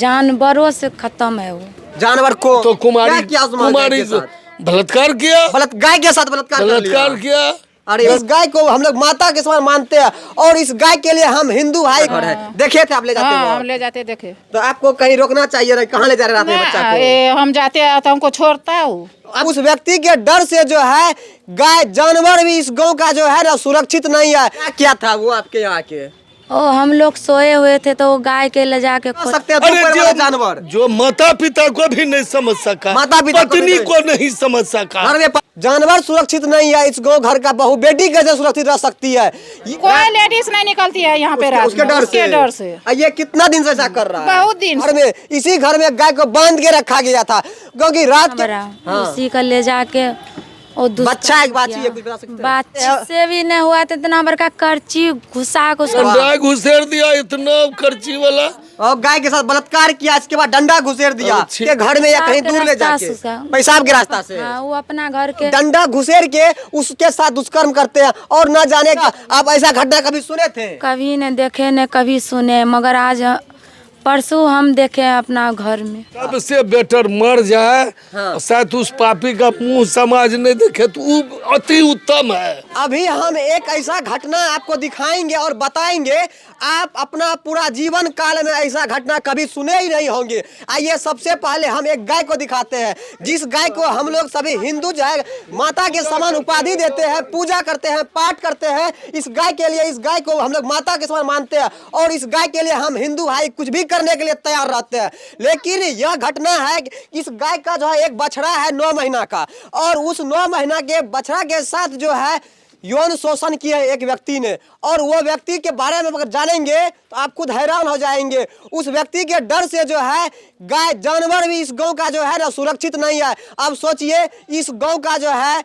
जानवरों से खत्म है वो। जानवर को तो कुमारी क्या कुमारी बलात्कार किया, गाय के साथ बलात्कार किया। अरे इस गाय को हम लोग माता के समान मानते हैं और इस गाय के लिए हम हिंदू भाई है। देखे थे आप ले जाते हाँ, हम ले जाते देखे। तो आपको कहीं रोकना चाहिए, कहाँ ले जा रहे थे बच्चा को? हम जाते हैं तो हमको छोड़ता है वो। उस व्यक्ति के डर से जो है गाय जानवर भी इस गांव का जो है ना सुरक्षित नहीं है। क्या था वो आपके यहाँ के? ओ हम लोग सोए हुए थे तो वो गाय के ले जाके सकते हैं जानवर जो माता पिता को भी नहीं समझ सका, माता पिता पत्नी को नहीं समझ सका। घर में जानवर सुरक्षित नहीं है। इस गाँव घर का बहू बेटी कैसे सुरक्षित रह सकती है? कोई लेडीज नहीं निकलती है यहाँ पे रात उसके में, डर से। ये कितना दिन से ऐसा कर रहा है? बहुत दिन। घर में इसी घर में गाय को बांध के रखा गया था क्योंकि रात के उसी का ले जाके बच्चा एक बात से भी नहीं हुआ तो इतना बड़का करची घुसा को डंडा घुसेर दिया, इतना करची वाला, और गाय के साथ बलात्कार किया। इसके बाद डंडा घुसेर दिया के घर में या कहीं दूर ले जाके पेशाब के रास्ता से। वो अपना घर के डंडा घुसेर के उसके साथ दुष्कर्म करते हैं और न जाने का। आप ऐसा घटना कभी सुने थे? कभी न देखे न कभी सुने, मगर आज परसों हम देखे अपना घर में। सबसे बेटर मर जाए, शायद उस पापी का मुंह समाज नहीं देखे तो अति उत्तम है। अभी हम एक ऐसा घटना आपको दिखाएंगे और बताएंगे, आप अपना पूरा जीवन काल में ऐसा घटना कभी सुने ही नहीं होंगे। आइए सबसे पहले हम एक गाय को दिखाते हैं, जिस गाय को हम लोग सभी हिंदू जो है माता के समान उपाधि देते हैं, पूजा करते हैं, पाठ करते हैं। इस गाय के लिए, इस गाय को हम लोग माता के समान मानते हैं और इस गाय के लिए हम हिंदू भाई कुछ भी करने के लिए तैयार रहते हैं। लेकिन यह घटना है इस गाय का जो है एक बछड़ा है 9 महीना का, और उस 9 महीना के बछड़ा के साथ जो है यौन शोषण किया है एक व्यक्ति ने। और वो व्यक्ति के बारे में अगर जानेंगे तो आप खुद हैरान हो जाएंगे। उस व्यक्ति के डर से जो है गाय जानवर भी इस गांव का जो है ना सुरक्षित नहीं है। अब सोचिए, इस गांव का जो है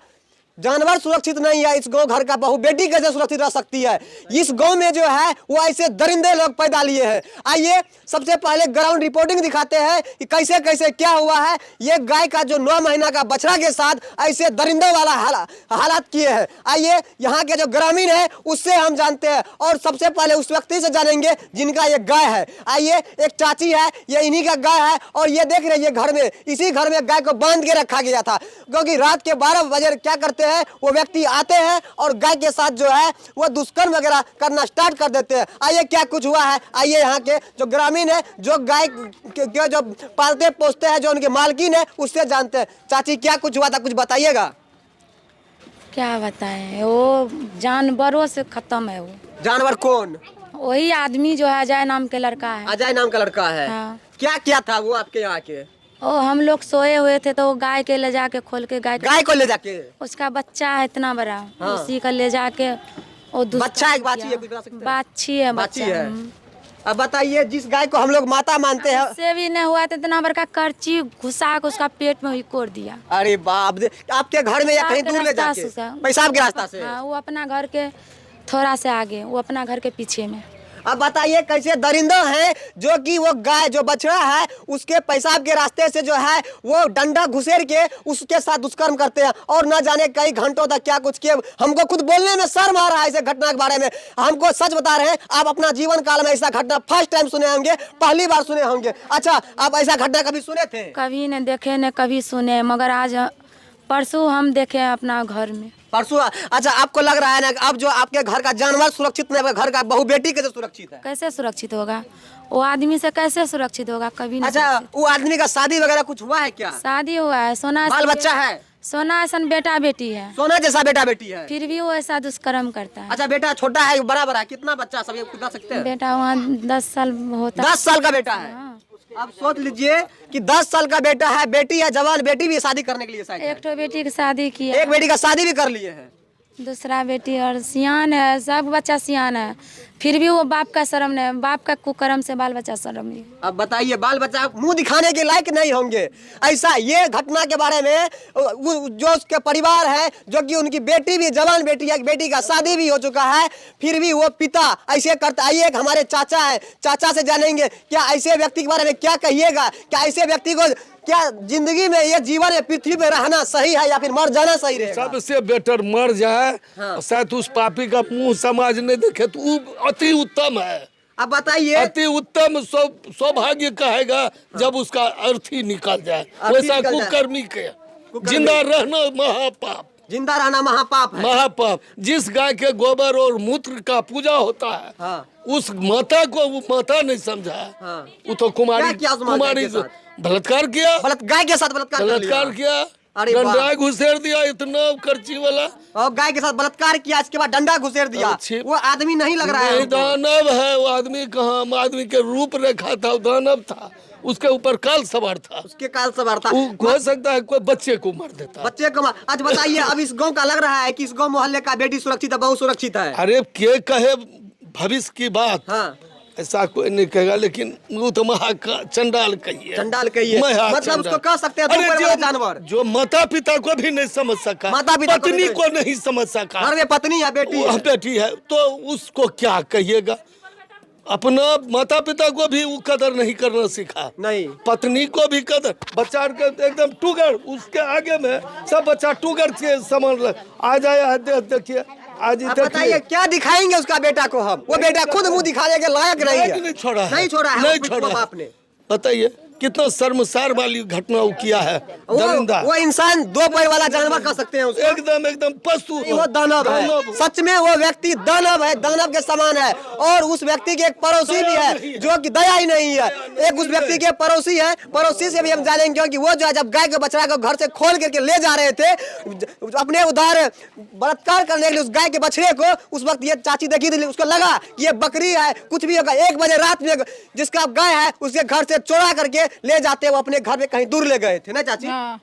जानवर सुरक्षित नहीं है, इस गांव घर का बहू बेटी कैसे सुरक्षित रह सकती है? इस गांव में जो है वो ऐसे दरिंदे लोग पैदा लिए हैं। आइए सबसे पहले ग्राउंड रिपोर्टिंग दिखाते हैं कि कैसे कैसे क्या हुआ है। ये गाय का जो 9 महीना का बछड़ा के साथ ऐसे दरिंदे वाला हालात किए हैं। आइए यहाँ के जो ग्रामीण है उससे हम जानते हैं और सबसे पहले उस व्यक्ति से जानेंगे जिनका ये गाय है। आइए, एक चाची है, ये इन्हीं का गाय है और ये देख रहे हैं घर में, इसी घर में गाय को बांध के रखा गया था क्योंकि रात के 12 बजे क्या करते हैं वो व्यक्ति आते हैं और गाय के साथ जो है वो दुष्कर्म वगैरह करना स्टार्ट कर देते हैं। आइए क्या कुछ हुआ है, आइए यहाँ के जो ग्रामीण है, जो गाय के जो पालते पोसते हैं, जो उनके मालकिन है, उससे जानते हैं। चाची क्या कुछ हुआ था, कुछ बताइएगा। क्या बताएं, वो जानवरों से खत्म है वो। जानवर कौन? वही आदमी जो है अजय नाम के लड़का है। अजय नाम का लड़का है। हाँ। क्या क्या था वो आपके यहाँ के? ओ हम लोग सोए हुए थे तो वो गाय के ले जाके खोल के गाय को ले जाके, उसका बच्चा है इतना बड़ा, उसी का ले जाके वो बच्चा एक बाछी है, बाछी है, बाछी है। अब बताइए, जिस गाय को हम लोग माता मानते हैं से भी नहीं हुआ तो इतना बड़का करची घुसा के उसका पेट में ही कोड़ दिया। अरे बाप, आपके घर में या कहीं दूर ले जाके पेशाब के रास्ता से? हाँ, वो अपना घर के थोड़ा से आगे, वो अपना घर के पीछे में। अब बताइए कैसे दरिंदा है जो कि वो गाय जो बछड़ा है उसके पेशाब के रास्ते से जो है वो डंडा घुसेर के उसके साथ दुष्कर्म करते हैं और न जाने कई घंटों तक क्या कुछ किए। हमको खुद बोलने में शर्म आ रहा है ऐसे घटना के बारे में। हमको सच बता रहे हैं, आप अपना जीवन काल में ऐसा घटना फर्स्ट टाइम सुने होंगे, पहली बार सुने होंगे। अच्छा, आप ऐसा घटना कभी सुने थे? कभी न देखे न कभी सुने, मगर आज परसों हम देखे अपना घर में। परसों? अच्छा, आपको लग रहा है ना अब जो आपके घर का जानवर सुरक्षित नहीं, घर का बहू बेटी कैसे सुरक्षित है? कैसे सुरक्षित होगा? वो आदमी से कैसे सुरक्षित होगा? कभी नहीं। अच्छा, वो आदमी का शादी वगैरह कुछ हुआ है क्या? शादी हुआ है, सोना बाल बच्चा है, सोना ऐसा बेटा बेटी है, सोना जैसा बेटा बेटी है, फिर भी वो ऐसा दुष्कर्म करता है। अच्छा, बेटा छोटा है बड़ा है? कितना बच्चा सब बता सकते हैं? बेटा वहाँ 10 साल होता है। 10 साल का बेटा है। अब सोच लीजिए कि 10 साल का बेटा है, बेटी है, जवान बेटी भी शादी करने के लिए एक तो बेटी की शादी की, एक बेटी का शादी भी कर लिए है, दूसरा बेटी और सियान है, सब बच्चा सियान है, फिर भी वो बाप का शर्म नहीं, बाप का कुकर्म से बाल बच्चा शर्म नहीं। अब बताइए, बाल बच्चा मुंह दिखाने के लायक नहीं होंगे। ऐसा ये घटना के बारे में जो उसके परिवार है, जो कि उनकी बेटी भी जवान बेटी है, बेटी का शादी भी हो चुका है, फिर भी वो पिता ऐसे करता। आइए, हमारे चाचा है, चाचा से जानेंगे क्या ऐसे व्यक्ति के बारे में क्या कहिएगा। क्या ऐसे व्यक्ति को क्या जिंदगी में ये जीवन में पृथ्वी पे रहना सही है या फिर मर जाना सही रहेगा? सबसे बेटर मर जाए, शायद उस पापी का मुंह समाज नहीं देखे तो अति उत्तम है। अब बताइए, अति उत्तम सौभाग्य कहेगा जब उसका अर्थी निकल जाए। अर्थी वैसा निकल जाए। कुकर्मी के जिंदा रहना महापाप, जिंदा रहना महापाप है। महापाप। जिस गाय के गोबर और मूत्र का पूजा होता है, हाँ। उस माता को वो माता नहीं समझा है। हाँ। वो तो कुमारी क्या किया उस माता कुमारी के साथ? बलात्कार किया, गाय के साथ बलात्कार कर लिया। बलात्कार किया, अरे वाह। डंडा घुसेड़ दिया इतना करची वाला, और गाय के साथ बलात्कार किया, इसके बाद डंडा घुसेड़ दिया। अच्छी- वो आदमी नहीं लग रहा है नहीं, हमको। दानव है वो आदमी। कहाँ आदमी के रूप रेखा था, वो दानव था, उसके ऊपर काल सवार था। उसके काल सवार था। वो हो सकता है कोई बच्चे को मार देता। बच्चे को आज बताइए, अब इस गांव का लग रहा है कि इस गांव मोहल्ले का बेटी सुरक्षित है, बहुत सुरक्षित है। अरे के कहे भविष्य की बात, हाँ। ऐसा कोई नहीं कहेगा, लेकिन वो तो चंडाल कहिए, चंडाल कहिए, मतलब उसको कह सकते हैं अरे वाला जानवर। जो माता पिता को भी नहीं समझ सका, माता पिता को पत्नी नहीं- को नहीं समझ सका, घर में पत्नी है, बेटी वो है। बेटी है, तो उसको क्या कहिएगा। अपना माता पिता को भी वो कदर नहीं करना सीखा, नहीं। पत्नी को भी कदर। बच्चा के एकदम टूगर, उसके आगे में सब बच्चा टूगर के समान लग आ जाए। देखिए आज अब बताइए क्या दिखाएंगे उसका बेटा को हम? वो बेटा खुद मुंह दिखाने के लायक नहीं है। नहीं छोड़ा है, नहीं छोड़ा है, नहीं उस छोड़ा बाप है। ने। बताइए कितना शर्मसार वाली घटना वो किया है। दरिंदा, वो इंसान दो पैर वाला जानवर कह सकते हैं उसको। एकदम पशु, वो दानव है, सच में वो व्यक्ति दानव है, दानव के समान है। और उस व्यक्ति के एक पड़ोसी भी है जो कि दया ही नहीं है। एक उस व्यक्ति के पड़ोसी है, पड़ोसी से भी हम जानेंगे, क्योंकि वो जो है जब गाय के बछड़ा को घर से खोल करके ले जा रहे थे अपने उधर बलात्कार करने के लिए उस गाय के बछड़े को, उस वक्त ये चाची देखी थी, उसको लगा कि ये बकरी है, कुछ भी होगा। 1 बजे रात में जिसका गाय है उसके घर से चोरा करके ले जाते, वो अपने घर में कहीं दूर ले गए थे ना चाची? हाँ।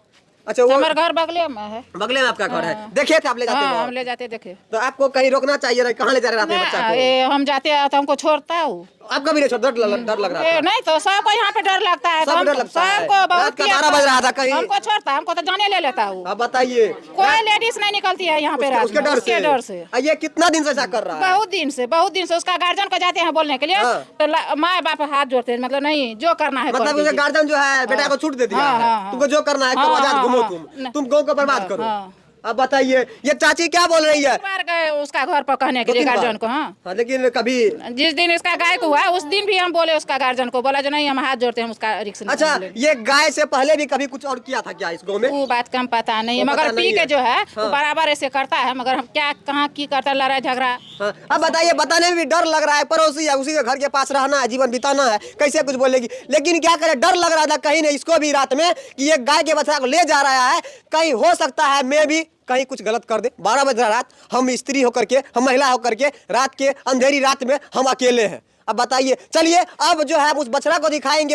अच्छा, वो हमारा घर बगले में है। बगले में आपका घर है, देखे थे आप ले जाते हाँ, वहाँ? हम ले जाते देखे। तो आपको कहीं रोकना चाहिए, कहाँ ले जा रहे थे बच्चा को? हम जाते हैं तो हमको छोड़ता है वो। आपका भी नहीं छोड़, डर लग रहा था? नहीं तो सबको यहाँ पे डर लगता है। सबको डर लगता है। सबको रात बहुत का 12 बज रहा था कहीं। हमको छोड़ता, हमको तो जाने ले लेता वो। अब बताइए, कोई लेडीज नहीं निकलती है यहाँ पे रात उसके में, उसके डर से। ये कितना दिन से ऐसा कर रहा है? बहुत दिन से उसका गार्जियन को जाते हैं बोलने के लिए, हाँ। तो माँ बाप हाथ जोड़ते हैं, मतलब नहीं जो करना है कर मतलब उसके दीजिए। गार्जियन जो है बेटा को छूट दे दिया हाँ, है, हाँ, हाँ। तुमको जो करना है करो, हाँ, आजाद हाँ, घूमो, हाँ। तुम गाँव को बर्बाद करो। हाँ। अब बताइए, ये चाची क्या बोल रही है? बार गए उसका घर पर कहने के लिए 2-3 बार। गार्जियन को। हाँ, लेकिन कभी जिस दिन इसका गाय को हुआ उस दिन भी हम बोले उसका गार्जियन को, बोला जो नहीं हम हाथ जोड़ते हैं उसका रिक्स। अच्छा, ये गाय से पहले भी कभी कुछ और किया था क्या इस गाँव में? वो बात कम पता नहीं है, वो मगर पता पी नहीं के है। जो है हाँ। वो बराबर ऐसे करता है, मगर हम क्या कहाँ की करता है, लड़ाई झगड़ा। हाँ, अब बताइए, बताने में भी डर लग रहा है, पड़ोसी है, उसी के घर के पास रहना है, जीवन बिताना है, कैसे कुछ बोलेगी। लेकिन क्या करे, डर लग रहा था कहीं नहीं इसको भी रात में कि ये गाय के बछड़ा को ले जा रहा है, कहीं हो सकता है मैं भी कहीं कुछ गलत कर दे। 12 बजे रात, हम स्त्री होकर के, हम महिला होकर के, रात के अंधेरी रात में हम अकेले हैं। अब बताइए, चलिए अब जो है उस बछड़ा को दिखाएंगे।